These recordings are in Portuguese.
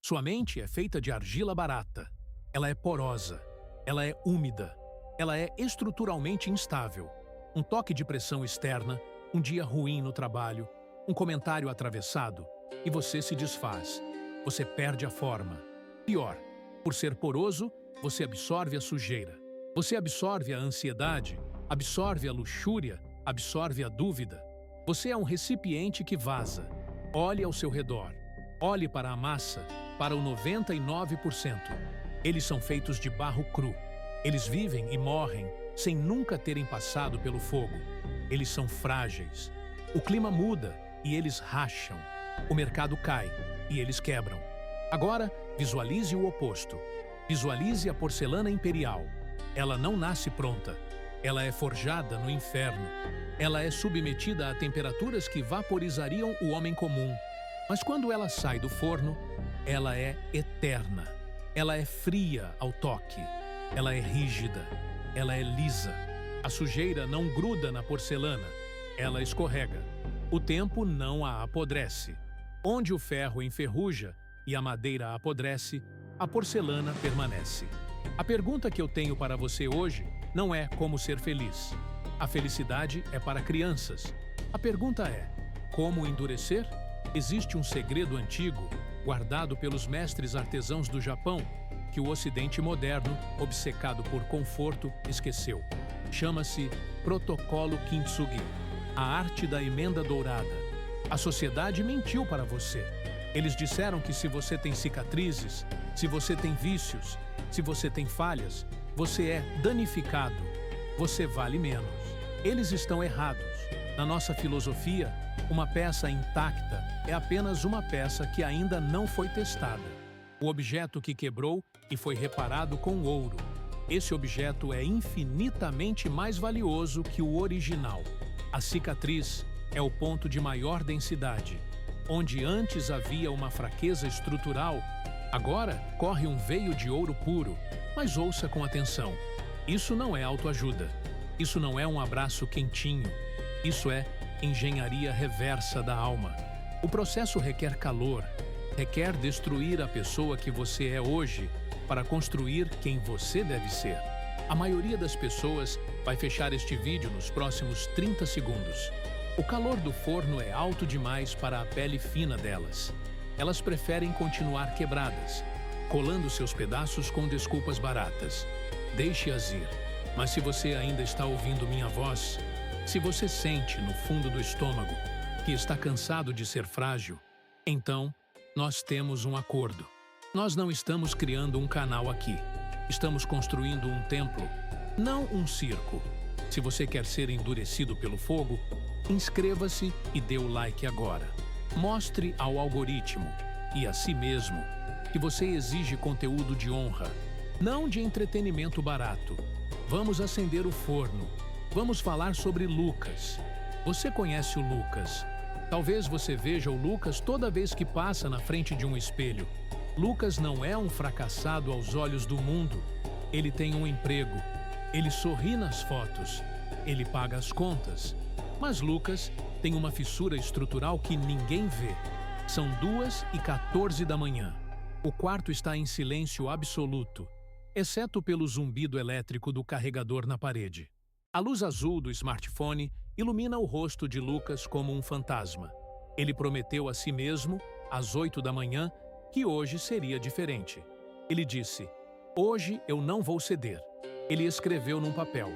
Sua mente é feita de argila barata. Ela é porosa. Ela é úmida. Ela é estruturalmente instável. Um toque de pressão externa, um dia ruim no trabalho, um comentário atravessado, e você se desfaz. Você perde a forma. Pior, por ser poroso, você absorve a sujeira. Você absorve a ansiedade, absorve a luxúria, absorve a dúvida. Você é um recipiente que vaza. Olhe ao seu redor. Olhe para a massa, para o 99%. Eles são feitos de barro cru. Eles vivem e morrem sem nunca terem passado pelo fogo. Eles são frágeis. O clima muda e eles racham. O mercado cai e eles quebram. Agora, visualize o oposto. Visualize a porcelana imperial. Ela não nasce pronta. Ela é forjada no inferno. Ela é submetida a temperaturas que vaporizariam o homem comum. Mas quando ela sai do forno, ela é eterna. Ela é fria ao toque. Ela é rígida. Ela é lisa. A sujeira não gruda na porcelana. Ela escorrega. O tempo não a apodrece. Onde o ferro enferruja e a madeira apodrece, a porcelana permanece. A pergunta que eu tenho para você hoje não é como ser feliz. A felicidade é para crianças. A pergunta é: como endurecer? Existe um segredo antigo, guardado pelos mestres artesãos do Japão, que o Ocidente moderno, obcecado por conforto, esqueceu. Chama-se Protocolo Kintsugi, a arte da emenda dourada. A sociedade mentiu para você. Eles disseram que se você tem cicatrizes, se você tem vícios, se você tem falhas, você é danificado, você vale menos. Eles estão errados. Na nossa filosofia, uma peça intacta é apenas uma peça que ainda não foi testada. O objeto que quebrou e foi reparado com ouro. Esse objeto é infinitamente mais valioso que o original. A cicatriz é o ponto de maior densidade. Onde antes havia uma fraqueza estrutural, agora corre um veio de ouro puro. Mas ouça com atenção. Isso não é autoajuda. Isso não é um abraço quentinho. Isso é engenharia reversa da alma. O processo requer calor, requer destruir a pessoa que você é hoje para construir quem você deve ser. A maioria das pessoas vai fechar este vídeo nos próximos 30 segundos. O calor do forno é alto demais para a pele fina delas. Elas preferem continuar quebradas, colando seus pedaços com desculpas baratas. Deixe-as ir. Mas se você ainda está ouvindo minha voz, se você sente no fundo do estômago que está cansado de ser frágil, então nós temos um acordo. Nós não estamos criando um canal aqui. Estamos construindo um templo, não um circo. Se você quer ser endurecido pelo fogo, inscreva-se e dê o like agora. Mostre ao algoritmo e a si mesmo que você exige conteúdo de honra, não de entretenimento barato. Vamos acender o forno. Vamos falar sobre Lucas. Você conhece o Lucas. Talvez você veja o Lucas toda vez que passa na frente de um espelho. Lucas não é um fracassado aos olhos do mundo. Ele tem um emprego. Ele sorri nas fotos. Ele paga as contas. Mas Lucas tem uma fissura estrutural que ninguém vê. São 2h14 da manhã. O quarto está em silêncio absoluto, exceto pelo zumbido elétrico do carregador na parede. A luz azul do smartphone ilumina o rosto de Lucas como um fantasma. Ele prometeu a si mesmo, às 8 da manhã, que hoje seria diferente. Ele disse: "Hoje eu não vou ceder." Ele escreveu num papel.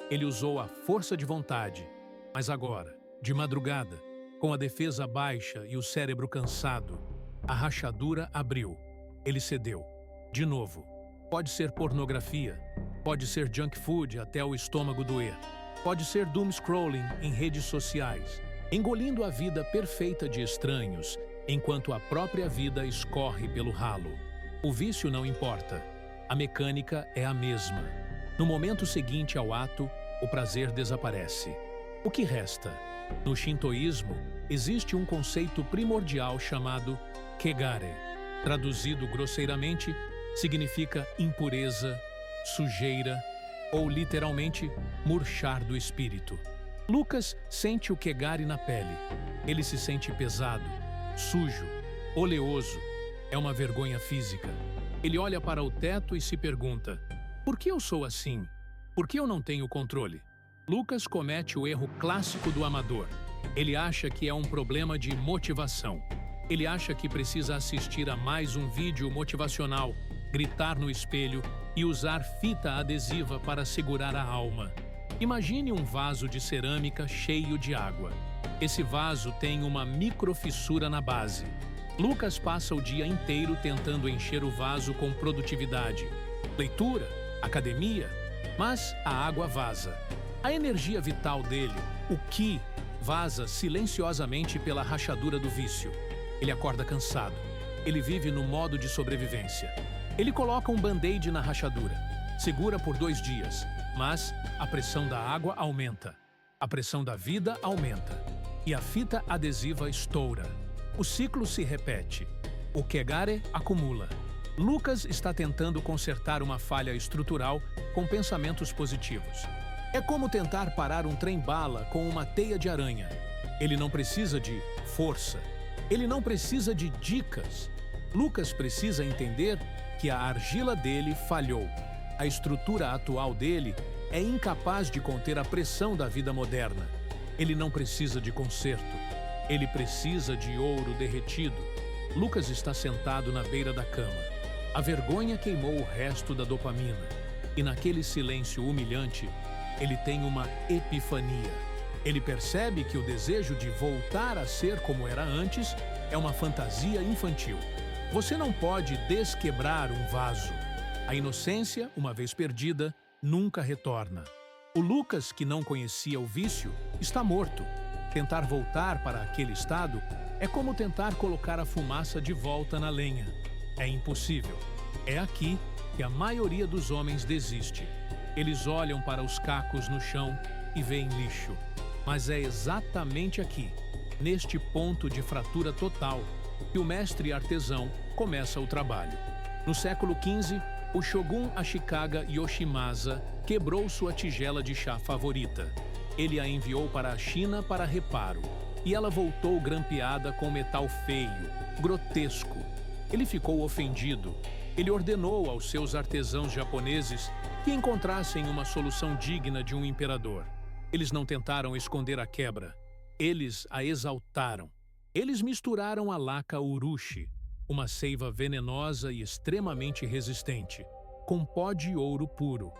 Ele usou a força de vontade. Mas agora, de madrugada, com a defesa baixa e o cérebro cansado, a rachadura abriu. Ele cedeu. De novo. Pode ser pornografia. Pode ser junk food até o estômago doer. Pode ser doom scrolling em redes sociais, engolindo a vida perfeita de estranhos, enquanto a própria vida escorre pelo ralo. O vício não importa. A mecânica é a mesma. No momento seguinte ao ato, o prazer desaparece. O que resta? No shintoísmo, existe um conceito primordial chamado kegare. Traduzido grosseiramente, significa impureza, sujeira ou, literalmente, murchar do espírito. Lucas sente o kegare na pele. Ele se sente pesado, sujo, oleoso. É uma vergonha física. Ele olha para o teto e se pergunta: por que eu sou assim? Por que eu não tenho controle? Lucas comete o erro clássico do amador. Ele acha que é um problema de motivação. Ele acha que precisa assistir a mais um vídeo motivacional, gritar no espelho e usar fita adesiva para segurar a alma. Imagine um vaso de cerâmica cheio de água. Esse vaso tem uma microfissura na base. Lucas passa o dia inteiro tentando encher o vaso com produtividade, leitura, academia, mas a água vaza. A energia vital dele, o Ki, vaza silenciosamente pela rachadura do vício. Ele acorda cansado. Ele vive no modo de sobrevivência. Ele coloca um band-aid na rachadura. Segura por 2 dias, mas a pressão da água aumenta. A pressão da vida aumenta. E a fita adesiva estoura. O ciclo se repete. O Kegare acumula. Lucas está tentando consertar uma falha estrutural com pensamentos positivos. É como tentar parar um trem-bala com uma teia de aranha. Ele não precisa de força. Ele não precisa de dicas. Lucas precisa entender que a argila dele falhou. A estrutura atual dele é incapaz de conter a pressão da vida moderna. Ele não precisa de conserto. Ele precisa de ouro derretido. Lucas está sentado na beira da cama. A vergonha queimou o resto da dopamina. E naquele silêncio humilhante, ele tem uma epifania. Ele percebe que o desejo de voltar a ser como era antes é uma fantasia infantil. Você não pode desquebrar um vaso. A inocência, uma vez perdida, nunca retorna. O Lucas, que não conhecia o vício, está morto. Tentar voltar para aquele estado é como tentar colocar a fumaça de volta na lenha. É impossível. É aqui que a maioria dos homens desiste. Eles olham para os cacos no chão e veem lixo. Mas é exatamente aqui, neste ponto de fratura total, que o mestre artesão começa o trabalho. No século XV, o shogun Ashikaga Yoshimasa quebrou sua tigela de chá favorita. Ele a enviou para a China para reparo, e ela voltou grampeada com metal feio, grotesco. Ele ficou ofendido. Ele ordenou aos seus artesãos japoneses que encontrassem uma solução digna de um imperador. Eles não tentaram esconder a quebra. Eles a exaltaram. Eles misturaram a laca urushi, uma seiva venenosa e extremamente resistente, com pó de ouro puro.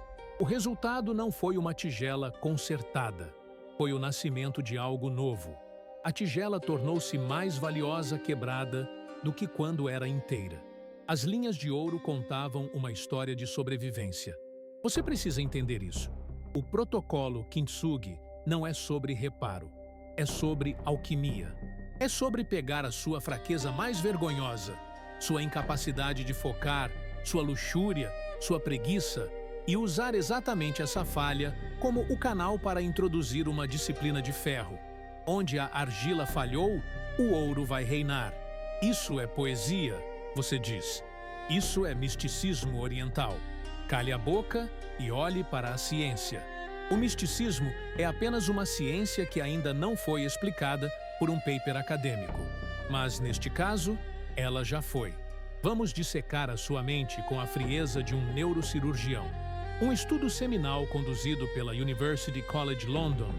O resultado não foi uma tigela consertada. Foi o nascimento de algo novo. A tigela tornou-se mais valiosa quebrada do que quando era inteira. As linhas de ouro contavam uma história de sobrevivência. Você precisa entender isso. O protocolo Kintsugi não é sobre reparo. É sobre alquimia. É sobre pegar a sua fraqueza mais vergonhosa, sua incapacidade de focar, sua luxúria, sua preguiça, e usar exatamente essa falha como o canal para introduzir uma disciplina de ferro. Onde a argila falhou, o ouro vai reinar. Isso é poesia, você diz. Isso é misticismo oriental. Cale a boca e olhe para a ciência. O misticismo é apenas uma ciência que ainda não foi explicada por um paper acadêmico. Mas, neste caso, ela já foi. Vamos dissecar a sua mente com a frieza de um neurocirurgião. Um estudo seminal conduzido pela University College London,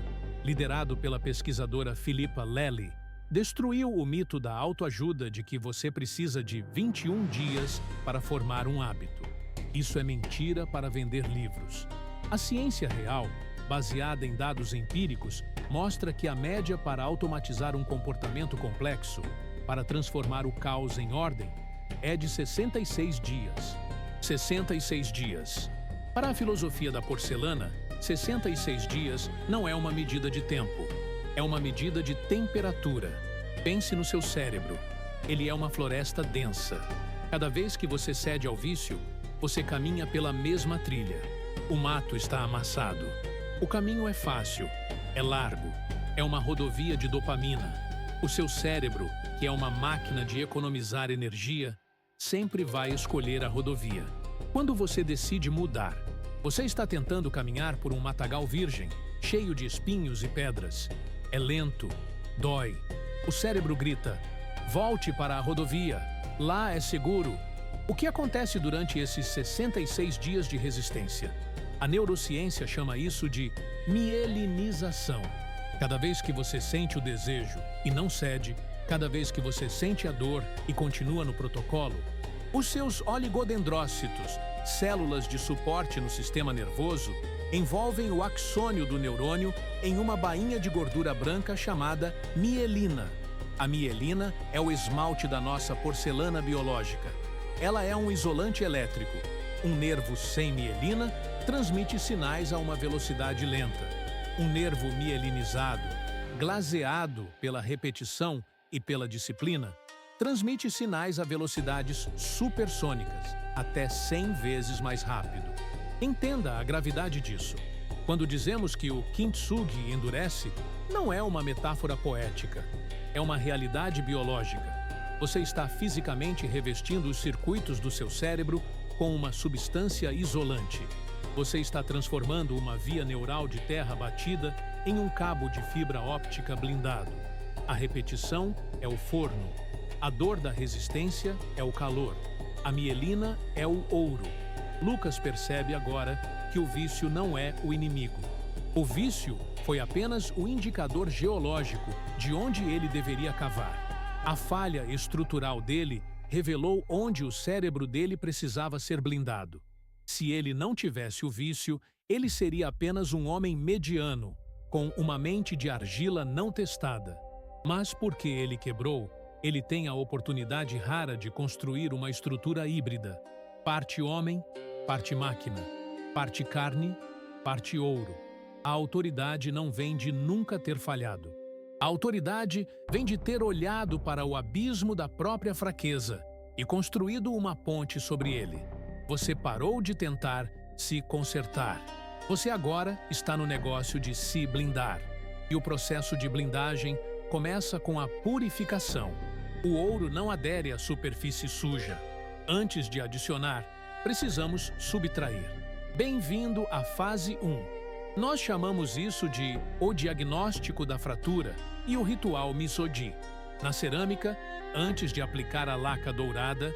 liderado pela pesquisadora Philippa Lally, destruiu o mito da autoajuda de que você precisa de 21 dias para formar um hábito. Isso é mentira para vender livros. A ciência real, baseada em dados empíricos, mostra que a média para automatizar um comportamento complexo, para transformar o caos em ordem, é de 66 dias. 66 dias. Para a filosofia da porcelana, 66 dias não é uma medida de tempo. É uma medida de temperatura. Pense no seu cérebro. Ele é uma floresta densa. Cada vez que você cede ao vício, você caminha pela mesma trilha. O mato está amassado. O caminho é fácil, é largo, é uma rodovia de dopamina. O seu cérebro, que é uma máquina de economizar energia, sempre vai escolher a rodovia. Quando você decide mudar, você está tentando caminhar por um matagal virgem, cheio de espinhos e pedras. É lento, dói. O cérebro grita: volte para a rodovia. Lá é seguro. O que acontece durante esses 66 dias de resistência? A neurociência chama isso de mielinização. Cada vez que você sente o desejo e não cede, cada vez que você sente a dor e continua no protocolo, os seus oligodendrócitos, células de suporte no sistema nervoso, envolvem o axônio do neurônio em uma bainha de gordura branca chamada mielina. A mielina é o esmalte da nossa porcelana biológica. Ela é um isolante elétrico. Um nervo sem mielina transmite sinais a uma velocidade lenta. Um nervo mielinizado, glaseado pela repetição e pela disciplina, transmite sinais a velocidades supersônicas, até 100 vezes mais rápido. Entenda a gravidade disso. Quando dizemos que o kintsugi endurece, não é uma metáfora poética. É uma realidade biológica. Você está fisicamente revestindo os circuitos do seu cérebro com uma substância isolante. Você está transformando uma via neural de terra batida em um cabo de fibra óptica blindado. A repetição é o forno. A dor da resistência é o calor. A mielina é o ouro. Lucas percebe agora que o vício não é o inimigo. O vício foi apenas o indicador geológico de onde ele deveria cavar. A falha estrutural dele revelou onde o cérebro dele precisava ser blindado. Se ele não tivesse o vício, ele seria apenas um homem mediano, com uma mente de argila não testada. Mas porque ele quebrou, ele tem a oportunidade rara de construir uma estrutura híbrida. Parte homem, parte máquina. Parte carne, parte ouro. A autoridade não vem de nunca ter falhado. A autoridade vem de ter olhado para o abismo da própria fraqueza e construído uma ponte sobre ele. Você parou de tentar se consertar. Você agora está no negócio de se blindar. E o processo de blindagem começa com a purificação. O ouro não adere à superfície suja. Antes de adicionar, precisamos subtrair. Bem-vindo à fase 1. Nós chamamos isso de o diagnóstico da fratura e o ritual Misogi. Na cerâmica, antes de aplicar a laca dourada,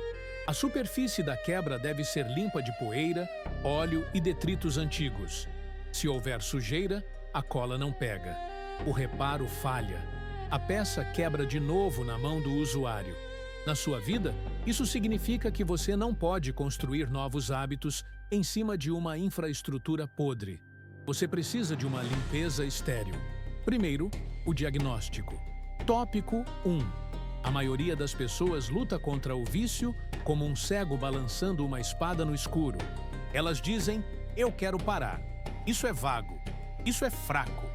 a superfície da quebra deve ser limpa de poeira, óleo e detritos antigos. Se houver sujeira, a cola não pega. O reparo falha. A peça quebra de novo na mão do usuário. Na sua vida, isso significa que você não pode construir novos hábitos em cima de uma infraestrutura podre. Você precisa de uma limpeza estéril. Primeiro, o diagnóstico. Tópico 1. A maioria das pessoas luta contra o vício como um cego balançando uma espada no escuro. Elas dizem, eu quero parar. Isso é vago. Isso é fraco.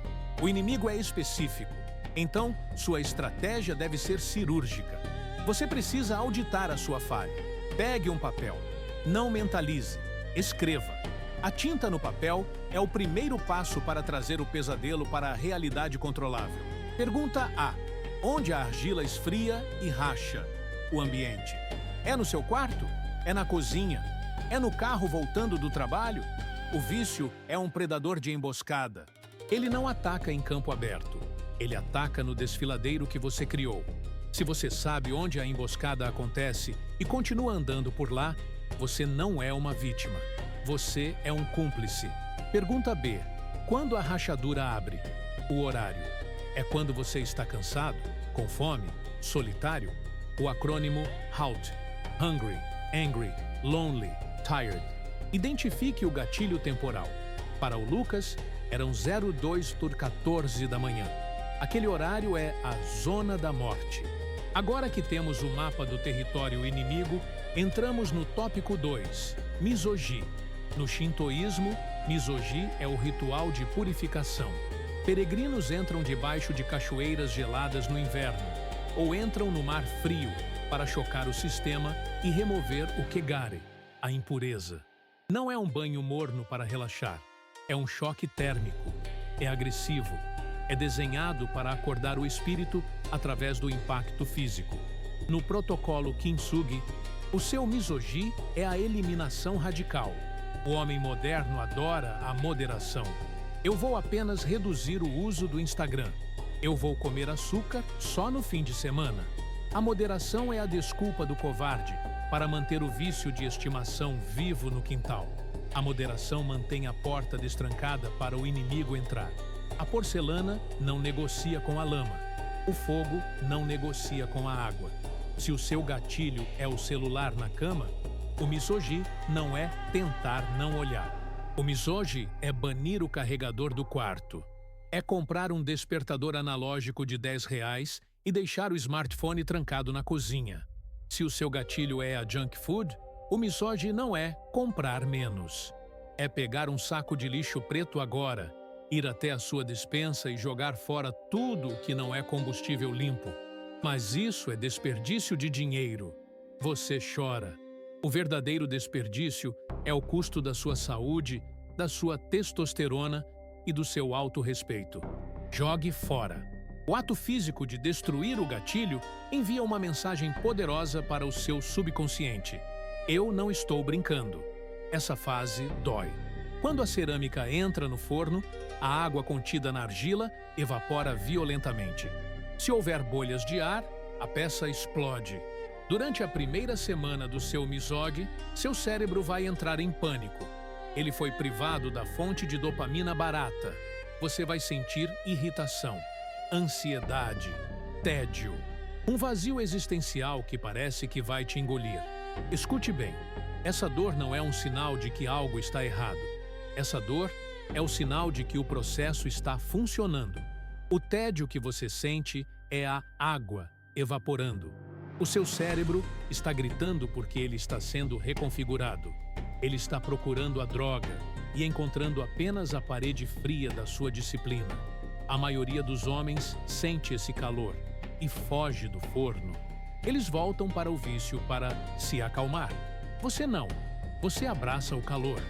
O inimigo é específico. Então, sua estratégia deve ser cirúrgica. Você precisa auditar a sua falha. Pegue um papel. Não mentalize. Escreva. A tinta no papel é o primeiro passo para trazer o pesadelo para a realidade controlável. Pergunta A. Onde a argila esfria e racha? O ambiente. É no seu quarto? É na cozinha? É no carro voltando do trabalho? O vício é um predador de emboscada. Ele não ataca em campo aberto. Ele ataca no desfiladeiro que você criou. Se você sabe onde a emboscada acontece e continua andando por lá, você não é uma vítima. Você é um cúmplice. Pergunta B. Quando a rachadura abre? O horário. É quando você está cansado, com fome, solitário? O acrônimo HALT. Hungry, Angry, Lonely, Tired. Identifique o gatilho temporal. Para o Lucas, eram 02h14 da manhã. Aquele horário é a zona da morte. Agora que temos o mapa do território inimigo, entramos no tópico 2, Misogi. No shintoísmo, Misogi é o ritual de purificação. Peregrinos entram debaixo de cachoeiras geladas no inverno, ou entram no mar frio para chocar o sistema e remover o kegare, a impureza. Não é um banho morno para relaxar, é um choque térmico, é agressivo, é desenhado para acordar o espírito através do impacto físico. No protocolo Kintsugi, o seu Misogi é a eliminação radical. O homem moderno adora a moderação. Eu vou apenas reduzir o uso do Instagram. Eu vou comer açúcar só no fim de semana. A moderação é a desculpa do covarde para manter o vício de estimação vivo no quintal. A moderação mantém a porta destrancada para o inimigo entrar. A porcelana não negocia com a lama. O fogo não negocia com a água. Se o seu gatilho é o celular na cama, o misogi não é tentar não olhar. O misogi é banir o carregador do quarto. É comprar um despertador analógico de R$ 10 e deixar o smartphone trancado na cozinha. Se o seu gatilho é a junk food, o misogi não é comprar menos. É pegar um saco de lixo preto agora, ir até a sua despensa e jogar fora tudo que não é combustível limpo. Mas isso é desperdício de dinheiro. Você chora. O verdadeiro desperdício é o custo da sua saúde, da sua testosterona e do seu autorrespeito. Jogue fora. O ato físico de destruir o gatilho envia uma mensagem poderosa para o seu subconsciente. Eu não estou brincando. Essa fase dói. Quando a cerâmica entra no forno, a água contida na argila evapora violentamente. Se houver bolhas de ar, a peça explode. Durante a primeira semana do seu misogi, seu cérebro vai entrar em pânico. Ele foi privado da fonte de dopamina barata. Você vai sentir irritação, ansiedade, tédio. Um vazio existencial que parece que vai te engolir. Escute bem, essa dor não é um sinal de que algo está errado. Essa dor é o sinal de que o processo está funcionando. O tédio que você sente é a água evaporando. O seu cérebro está gritando porque ele está sendo reconfigurado. Ele está procurando a droga e encontrando apenas a parede fria da sua disciplina. A maioria dos homens sente esse calor e foge do forno. Eles voltam para o vício para se acalmar. Você não. Você abraça o calor.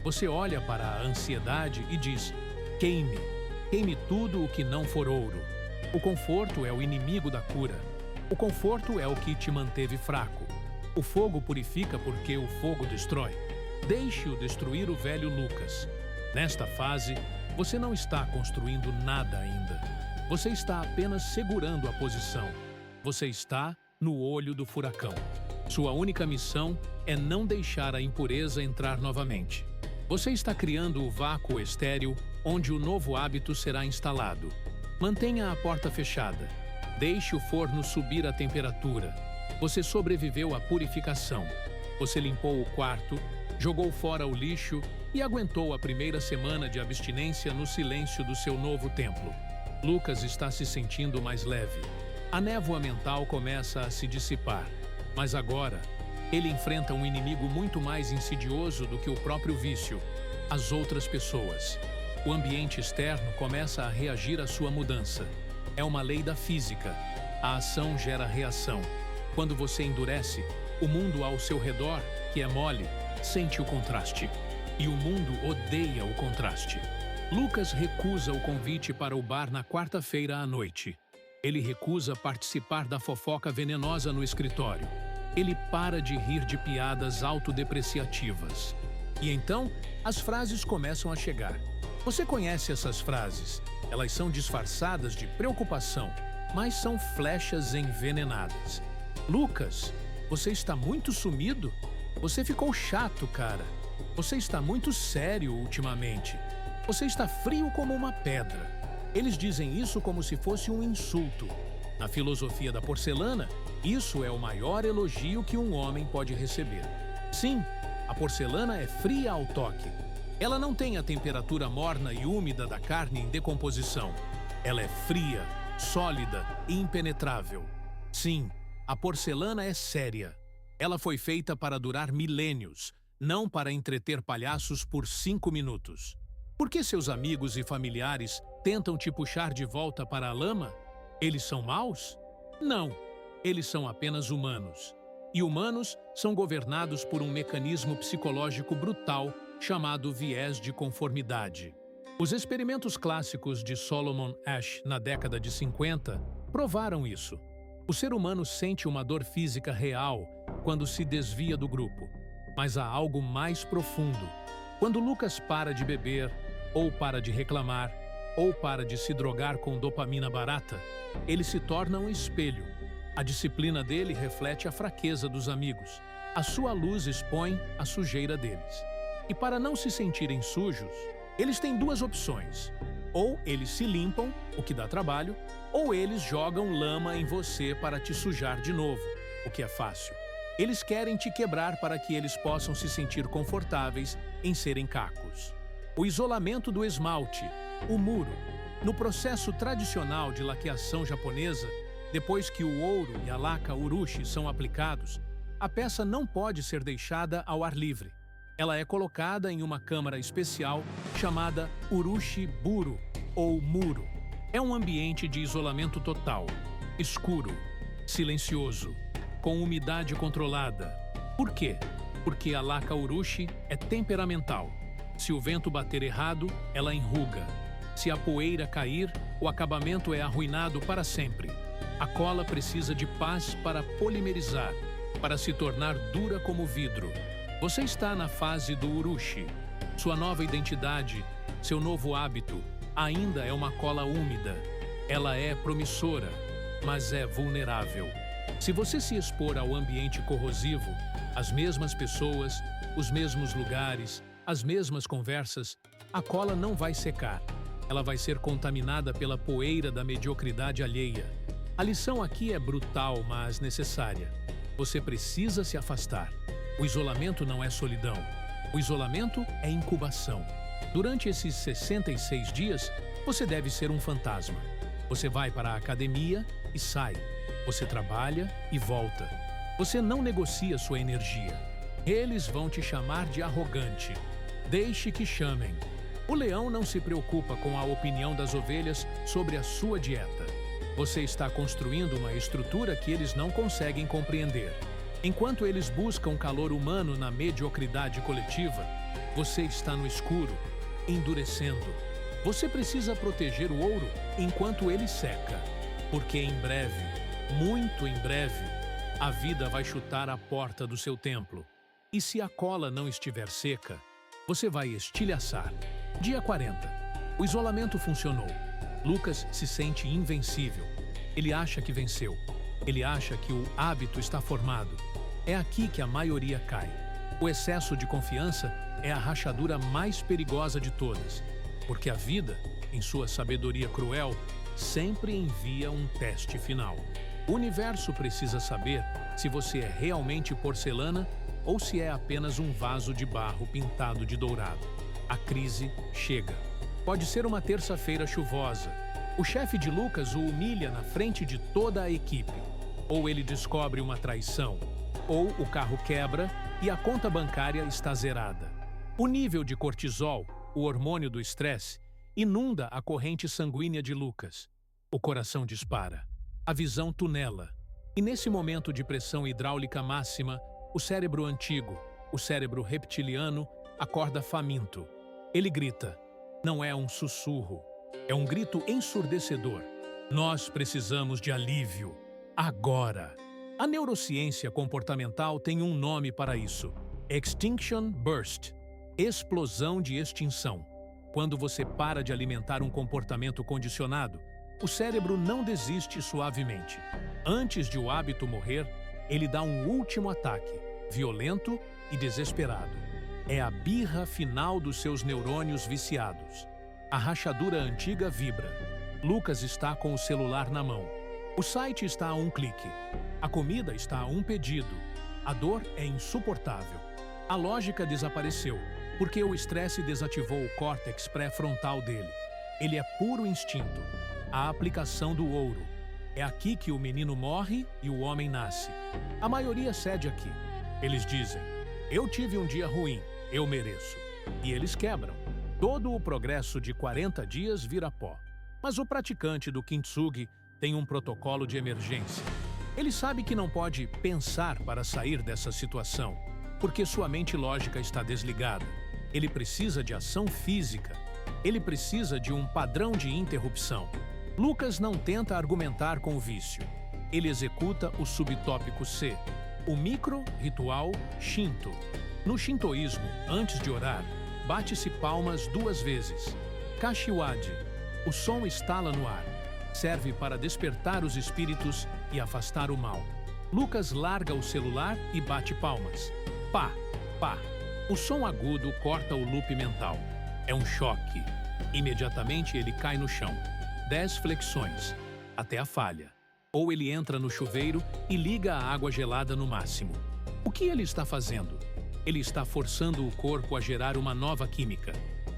Você olha para a ansiedade e diz: queime. Queime tudo o que não for ouro. O conforto é o inimigo da cura. O conforto é o que te manteve fraco. O fogo purifica porque o fogo destrói. Deixe-o destruir o velho Lucas. Nesta fase, você não está construindo nada ainda. Você está apenas segurando a posição. Você está no olho do furacão. Sua única missão é não deixar a impureza entrar novamente. Você está criando o vácuo estéril onde o novo hábito será instalado. Mantenha a porta fechada. Deixe o forno subir a temperatura. Você sobreviveu à purificação. Você limpou o quarto, jogou fora o lixo e aguentou a primeira semana de abstinência no silêncio do seu novo templo. Lucas está se sentindo mais leve. A névoa mental começa a se dissipar. Mas agora, ele enfrenta um inimigo muito mais insidioso do que o próprio vício: as outras pessoas. O ambiente externo começa a reagir à sua mudança. É uma lei da física. A ação gera reação. Quando você endurece, o mundo ao seu redor, que é mole, sente o contraste. E o mundo odeia o contraste. Lucas recusa o convite para o bar na quarta-feira à noite. Ele recusa participar da fofoca venenosa no escritório. Ele para de rir de piadas autodepreciativas. E então, as frases começam a chegar. Você conhece essas frases? Elas são disfarçadas de preocupação, mas são flechas envenenadas. Lucas, você está muito sumido? Você ficou chato, cara. Você está muito sério ultimamente. Você está frio como uma pedra. Eles dizem isso como se fosse um insulto. Na filosofia da porcelana, isso é o maior elogio que um homem pode receber. Sim, a porcelana é fria ao toque. Ela não tem a temperatura morna e úmida da carne em decomposição. Ela é fria, sólida e impenetrável. Sim, a porcelana é séria. Ela foi feita para durar milênios, não para entreter palhaços por 5 minutos. Por que seus amigos e familiares tentam te puxar de volta para a lama? Eles são maus? Não, eles são apenas humanos. E humanos são governados por um mecanismo psicológico brutal chamado viés de conformidade. Os experimentos clássicos de Solomon Asch na década de 50 provaram isso. O ser humano sente uma dor física real quando se desvia do grupo. Mas há algo mais profundo. Quando Lucas para de beber, ou para de reclamar, ou para de se drogar com dopamina barata, ele se torna um espelho. A disciplina dele reflete a fraqueza dos amigos. A sua luz expõe a sujeira deles. E para não se sentirem sujos, eles têm duas opções. Ou eles se limpam, o que dá trabalho, ou eles jogam lama em você para te sujar de novo, o que é fácil. Eles querem te quebrar para que eles possam se sentir confortáveis em serem cacos. O isolamento do esmalte, o muro. No processo tradicional de laqueação japonesa, depois que o ouro e a laca urushi são aplicados, a peça não pode ser deixada ao ar livre. Ela é colocada em uma câmara especial chamada urushi buro, ou muro. É um ambiente de isolamento total, escuro, silencioso, com umidade controlada. Por quê? Porque a laca urushi é temperamental. Se o vento bater errado, ela enruga. Se a poeira cair, o acabamento é arruinado para sempre. A cola precisa de paz para polimerizar, para se tornar dura como vidro. Você está na fase do urushi. Sua nova identidade, seu novo hábito, ainda é uma cola úmida. Ela é promissora, mas é vulnerável. Se você se expor ao ambiente corrosivo, as mesmas pessoas, os mesmos lugares, as mesmas conversas, a cola não vai secar. Ela vai ser contaminada pela poeira da mediocridade alheia. A lição aqui é brutal, mas necessária. Você precisa se afastar. O isolamento não é solidão. O isolamento é incubação. Durante esses 66 dias, você deve ser um fantasma. Você vai para a academia e sai. Você trabalha e volta. Você não negocia sua energia. Eles vão te chamar de arrogante. Deixe que chamem. O leão não se preocupa com a opinião das ovelhas sobre a sua dieta. Você está construindo uma estrutura que eles não conseguem compreender. Enquanto eles buscam calor humano na mediocridade coletiva, você está no escuro, endurecendo. Você precisa proteger o ouro enquanto ele seca, porque em breve, muito em breve, a vida vai chutar a porta do seu templo. E se a cola não estiver seca, você vai estilhaçar. Dia 40. O isolamento funcionou. Lucas se sente invencível. Ele acha que venceu. Ele acha que o hábito está formado. É aqui que a maioria cai. O excesso de confiança é a rachadura mais perigosa de todas, porque a vida, em sua sabedoria cruel, sempre envia um teste final. O universo precisa saber se você é realmente porcelana ou se é apenas um vaso de barro pintado de dourado. A crise chega. Pode ser uma terça-feira chuvosa. O chefe de Lucas o humilha na frente de toda a equipe. Ou ele descobre uma traição, ou o carro quebra e a conta bancária está zerada. O nível de cortisol, o hormônio do estresse, inunda a corrente sanguínea de Lucas. O coração dispara. A visão tunela. E nesse momento de pressão hidráulica máxima, o cérebro antigo, o cérebro reptiliano, acorda faminto. Ele grita. Não é um sussurro. É um grito ensurdecedor. Nós precisamos de alívio. Agora. A neurociência comportamental tem um nome para isso. Extinction Burst. Explosão de extinção. Quando você para de alimentar um comportamento condicionado, o cérebro não desiste suavemente. Antes de o hábito morrer, ele dá um último ataque, violento e desesperado. É a birra final dos seus neurônios viciados. A rachadura antiga vibra. Lucas está com o celular na mão. O site está a um clique. A comida está a um pedido. A dor é insuportável. A lógica desapareceu, porque o estresse desativou o córtex pré-frontal dele. Ele é puro instinto. A aplicação do ouro. É aqui que o menino morre e o homem nasce. A maioria cede aqui. Eles dizem, eu tive um dia ruim, eu mereço. E eles quebram. Todo o progresso de 40 dias vira pó. Mas o praticante do Kintsugi tem um protocolo de emergência. Ele sabe que não pode pensar para sair dessa situação, porque sua mente lógica está desligada. Ele precisa de ação física. Ele precisa de um padrão de interrupção. Lucas não tenta argumentar com o vício. Ele executa o subtópico C, o micro-ritual Shinto. No shintoísmo, antes de orar, bate-se palmas 2 vezes. Kashiwade. O som estala no ar. Serve para despertar os espíritos e afastar o mal. Lucas larga o celular e bate palmas. Pá, pá. O som agudo corta o loop mental. É um choque. Imediatamente ele cai no chão. 10 flexões, até a falha. Ou ele entra no chuveiro e liga a água gelada no máximo. O que ele está fazendo? Ele está forçando o corpo a gerar uma nova química.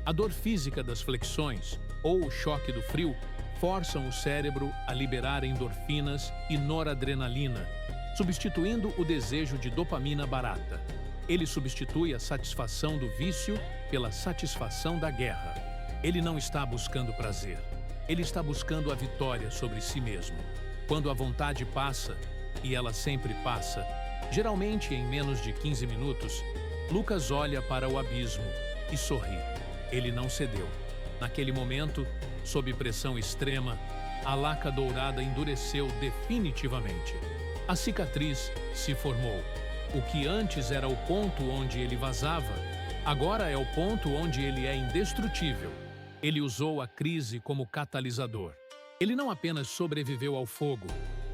A dor física das flexões, ou o choque do frio, forçam o cérebro a liberar endorfinas e noradrenalina, substituindo o desejo de dopamina barata. Ele substitui a satisfação do vício pela satisfação da guerra. Ele não está buscando prazer. Ele está buscando a vitória sobre si mesmo. Quando a vontade passa, e ela sempre passa, geralmente em menos de 15 minutos, Lucas olha para o abismo e sorri. Ele não cedeu. Naquele momento, sob pressão extrema, a laca dourada endureceu definitivamente. A cicatriz se formou. O que antes era o ponto onde ele vazava, agora é o ponto onde ele é indestrutível. Ele usou a crise como catalisador. Ele não apenas sobreviveu ao fogo,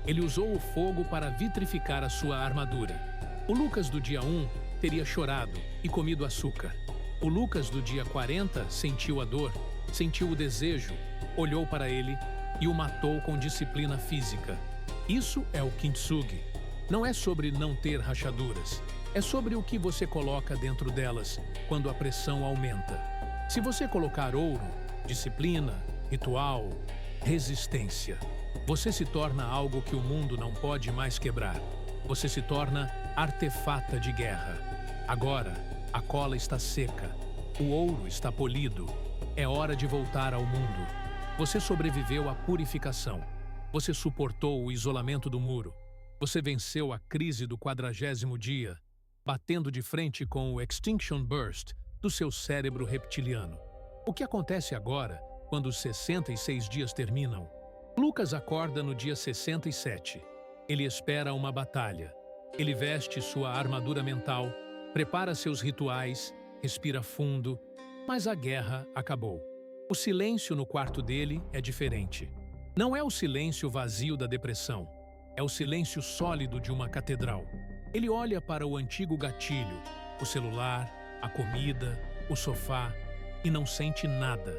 ele usou o fogo para vitrificar a sua armadura. O Lucas do dia 1 teria chorado e comido açúcar. O Lucas do dia 40 sentiu a dor, sentiu o desejo, olhou para ele e o matou com disciplina física. Isso é o kintsugi. Não é sobre não ter rachaduras, é sobre o que você coloca dentro delas quando a pressão aumenta. Se você colocar ouro, disciplina, ritual, resistência, você se torna algo que o mundo não pode mais quebrar. Você se torna artefata de guerra. Agora, a cola está seca, o ouro está polido. É hora de voltar ao mundo. Você sobreviveu à purificação. Você suportou o isolamento do muro. Você venceu a crise do 40º dia, batendo de frente com o Extinction Burst do seu cérebro reptiliano. O que acontece agora, quando os 66 dias terminam? Lucas acorda no dia 67. Ele espera uma batalha. Ele veste sua armadura mental, prepara seus rituais, respira fundo, mas a guerra acabou. O silêncio no quarto dele é diferente. Não é o silêncio vazio da depressão. É o silêncio sólido de uma catedral. Ele olha para o antigo gatilho, o celular, a comida, o sofá, e não sente nada.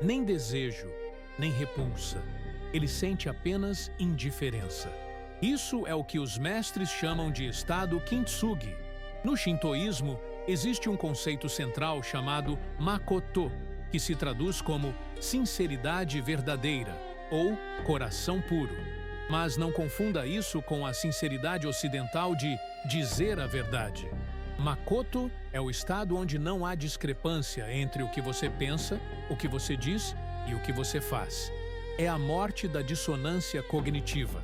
Nem desejo, nem repulsa. Ele sente apenas indiferença. Isso é o que os mestres chamam de estado kintsugi. No shintoísmo, existe um conceito central chamado makoto, que se traduz como sinceridade verdadeira ou coração puro. Mas não confunda isso com a sinceridade ocidental de dizer a verdade. Makoto é o estado onde não há discrepância entre o que você pensa, o que você diz e o que você faz. É a morte da dissonância cognitiva.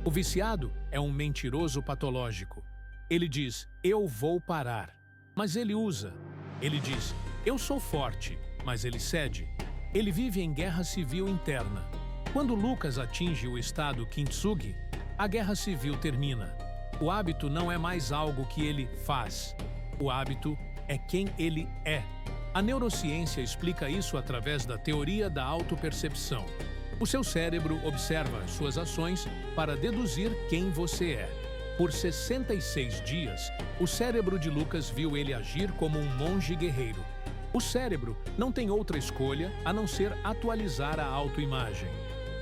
O viciado é um mentiroso patológico. Ele diz, eu vou parar, mas ele usa. Ele diz, eu sou forte, mas ele cede. Ele vive em guerra civil interna. Quando Lucas atinge o estado kintsugi, a guerra civil termina. O hábito não é mais algo que ele faz. O hábito é quem ele é. A neurociência explica isso através da teoria da autopercepção. O seu cérebro observa suas ações para deduzir quem você é. Por 66 dias, o cérebro de Lucas viu ele agir como um monge guerreiro. O cérebro não tem outra escolha a não ser atualizar a autoimagem.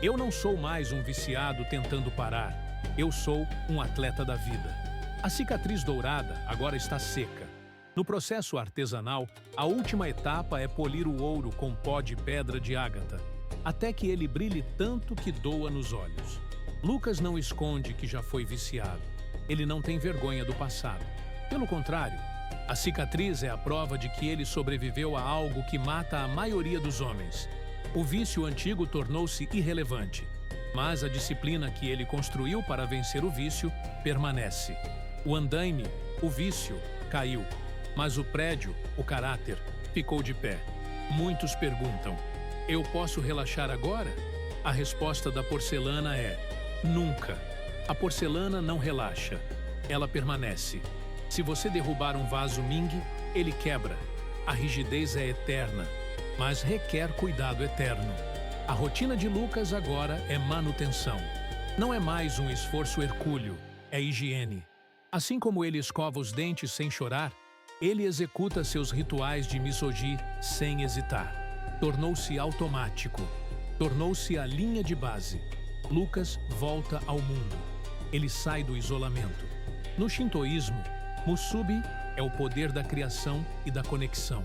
Eu não sou mais um viciado tentando parar. Eu sou um atleta da vida. A cicatriz dourada agora está seca. No processo artesanal, a última etapa é polir o ouro com pó de pedra de ágata, até que ele brilhe tanto que doa nos olhos. Lucas não esconde que já foi viciado. Ele não tem vergonha do passado. Pelo contrário, a cicatriz é a prova de que ele sobreviveu a algo que mata a maioria dos homens. O vício antigo tornou-se irrelevante, mas a disciplina que ele construiu para vencer o vício permanece. O andaime, o vício, caiu, mas o prédio, o caráter, ficou de pé. Muitos perguntam, eu posso relaxar agora? A resposta da porcelana é, nunca. A porcelana não relaxa, ela permanece. Se você derrubar um vaso Ming, ele quebra. A rigidez é eterna, mas requer cuidado eterno. A rotina de Lucas agora é manutenção. Não é mais um esforço hercúleo, é higiene. Assim como ele escova os dentes sem chorar, ele executa seus rituais de misogi sem hesitar. Tornou-se automático. Tornou-se a linha de base. Lucas volta ao mundo. Ele sai do isolamento. No shintoísmo, musubi é o poder da criação e da conexão.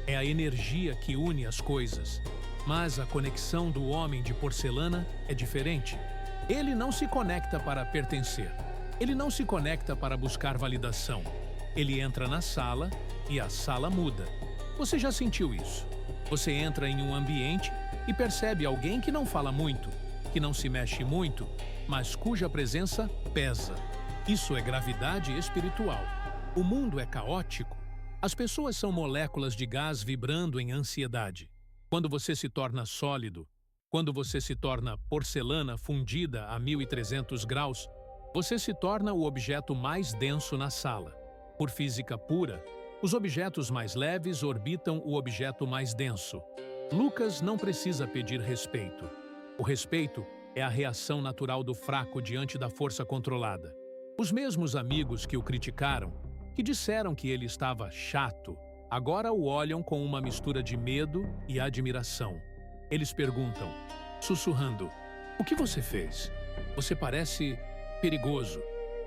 É a energia que une as coisas. Mas a conexão do homem de porcelana é diferente. Ele não se conecta para pertencer. Ele não se conecta para buscar validação. Ele entra na sala e a sala muda. Você já sentiu isso? Você entra em um ambiente e percebe alguém que não fala muito, que não se mexe muito, mas cuja presença pesa. Isso é gravidade espiritual. O mundo é caótico. As pessoas são moléculas de gás vibrando em ansiedade. Quando você se torna sólido, quando você se torna porcelana fundida a 1300 graus, você se torna o objeto mais denso na sala. Por física pura, os objetos mais leves orbitam o objeto mais denso. Lucas não precisa pedir respeito. O respeito é a reação natural do fraco diante da força controlada. Os mesmos amigos que o criticaram, que disseram que ele estava chato, agora o olham com uma mistura de medo e admiração. Eles perguntam, sussurrando, "O que você fez? Você parece perigoso."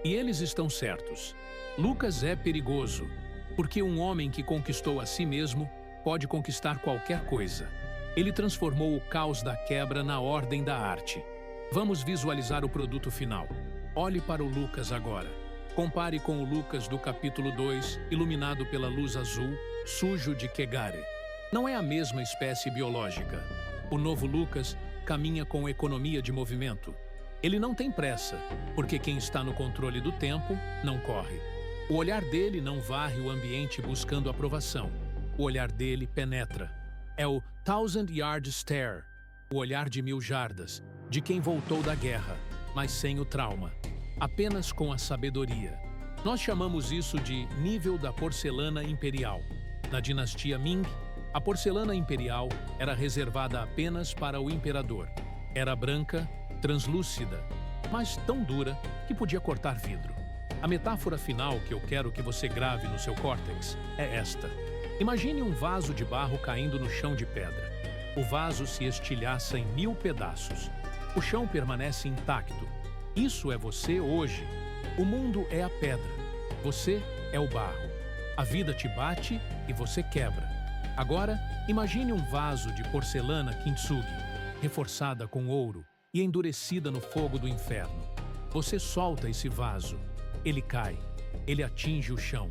E eles estão certos. Lucas é perigoso, porque um homem que conquistou a si mesmo pode conquistar qualquer coisa. Ele transformou o caos da quebra na ordem da arte. Vamos visualizar o produto final. Olhe para o Lucas agora. Compare com o Lucas do capítulo 2, iluminado pela luz azul, sujo de Kegare. Não é a mesma espécie biológica. O novo Lucas caminha com economia de movimento. Ele não tem pressa, porque quem está no controle do tempo não corre. O olhar dele não varre o ambiente buscando aprovação. O olhar dele penetra. É o Thousand Yard Stare, o olhar de 1000 jardas, de quem voltou da guerra, mas sem o trauma, apenas com a sabedoria. Nós chamamos isso de nível da porcelana imperial. Na dinastia Ming, a porcelana imperial era reservada apenas para o imperador. Era branca, translúcida, mas tão dura que podia cortar vidro. A metáfora final que eu quero que você grave no seu córtex é esta. Imagine um vaso de barro caindo no chão de pedra. O vaso se estilhaça em 1000 pedaços. O chão permanece intacto. Isso é você hoje. O mundo é a pedra. Você é o barro. A vida te bate e você quebra. Agora, imagine um vaso de porcelana kintsugi, reforçada com ouro e endurecida no fogo do inferno. Você solta esse vaso. Ele cai. Ele atinge o chão.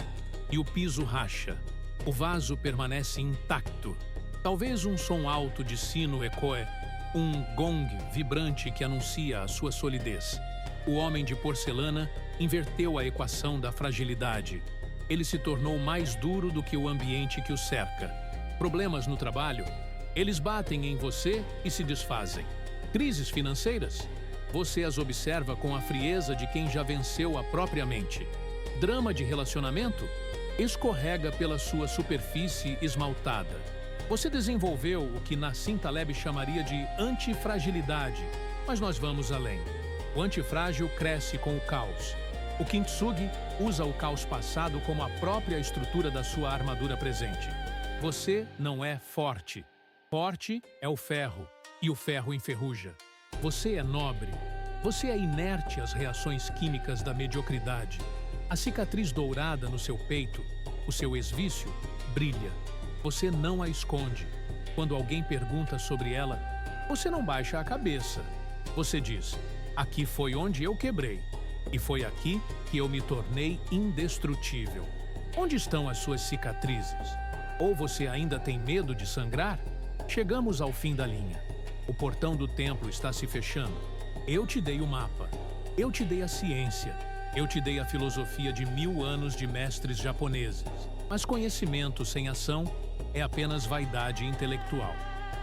E o piso racha. O vaso permanece intacto. Talvez um som alto de sino ecoe, um gong vibrante que anuncia a sua solidez. O homem de porcelana inverteu a equação da fragilidade. Ele se tornou mais duro do que o ambiente que o cerca. Problemas no trabalho? Eles batem em você e se desfazem. Crises financeiras? Você as observa com a frieza de quem já venceu a própria mente. Drama de relacionamento? Escorrega pela sua superfície esmaltada. Você desenvolveu o que Nassim Taleb chamaria de antifragilidade, mas nós vamos além. O antifrágil cresce com o caos. O kintsugi usa o caos passado como a própria estrutura da sua armadura presente. Você não é forte. Forte é o ferro, e o ferro enferruja. Você é nobre. Você é inerte às reações químicas da mediocridade. A cicatriz dourada no seu peito, o seu esvício, brilha. Você não a esconde. Quando alguém pergunta sobre ela, você não baixa a cabeça. Você diz, aqui foi onde eu quebrei. E foi aqui que eu me tornei indestrutível. Onde estão as suas cicatrizes? Ou você ainda tem medo de sangrar? Chegamos ao fim da linha. O portão do templo está se fechando. Eu te dei o mapa. Eu te dei a ciência. Eu te dei a filosofia de 1000 anos de mestres japoneses. Mas conhecimento sem ação é apenas vaidade intelectual.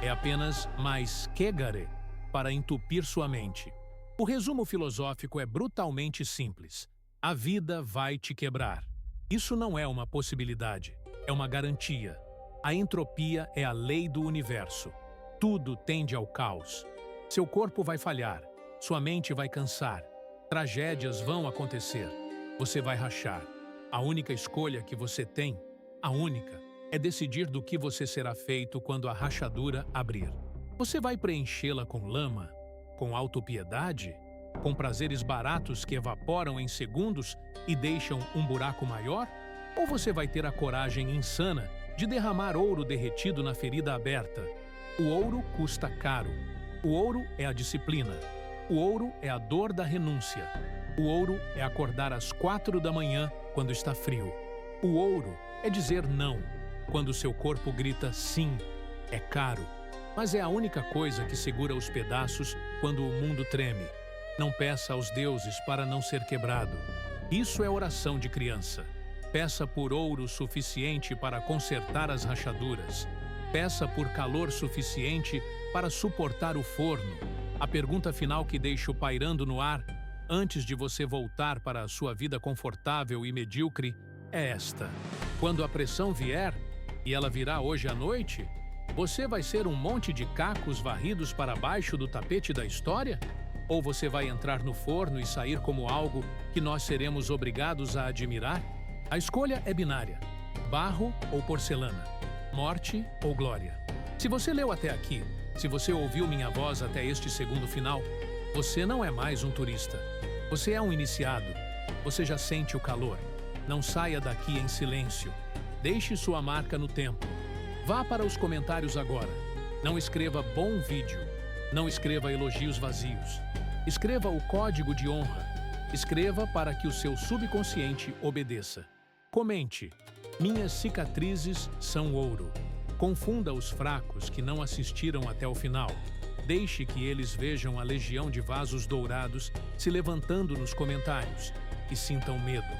É apenas mais kegare para entupir sua mente. O resumo filosófico é brutalmente simples. A vida vai te quebrar. Isso não é uma possibilidade, é uma garantia. A entropia é a lei do universo. Tudo tende ao caos. Seu corpo vai falhar. Sua mente vai cansar. Tragédias vão acontecer. Você vai rachar. A única escolha que você tem, a única, é decidir do que você será feito quando a rachadura abrir. Você vai preenchê-la com lama, com autopiedade, com prazeres baratos que evaporam em segundos e deixam um buraco maior? Ou você vai ter a coragem insana de derramar ouro derretido na ferida aberta? O ouro custa caro. O ouro é a disciplina. O ouro é a dor da renúncia. O ouro é acordar às 4 da manhã quando está frio. O ouro é dizer não quando seu corpo grita sim. É caro, mas é a única coisa que segura os pedaços quando o mundo treme. Não peça aos deuses para não ser quebrado. Isso é oração de criança. Peça por ouro suficiente para consertar as rachaduras. Peça por calor suficiente para suportar o forno. A pergunta final que deixo pairando no ar, antes de você voltar para a sua vida confortável e medíocre, é esta. Quando a pressão vier, e ela virá hoje à noite, você vai ser um monte de cacos varridos para baixo do tapete da história? Ou você vai entrar no forno e sair como algo que nós seremos obrigados a admirar? A escolha é binária: barro ou porcelana, morte ou glória. Se você leu até aqui, se você ouviu minha voz até este segundo final, você não é mais um turista. Você é um iniciado. Você já sente o calor. Não saia daqui em silêncio. Deixe sua marca no tempo. Vá para os comentários agora. Não escreva bom vídeo. Não escreva elogios vazios. Escreva o código de honra. Escreva para que o seu subconsciente obedeça. Comente: minhas cicatrizes são ouro. Confunda os fracos que não assistiram até o final. Deixe que eles vejam a legião de vasos dourados se levantando nos comentários e sintam medo.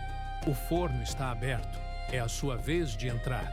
O forno está aberto. É a sua vez de entrar.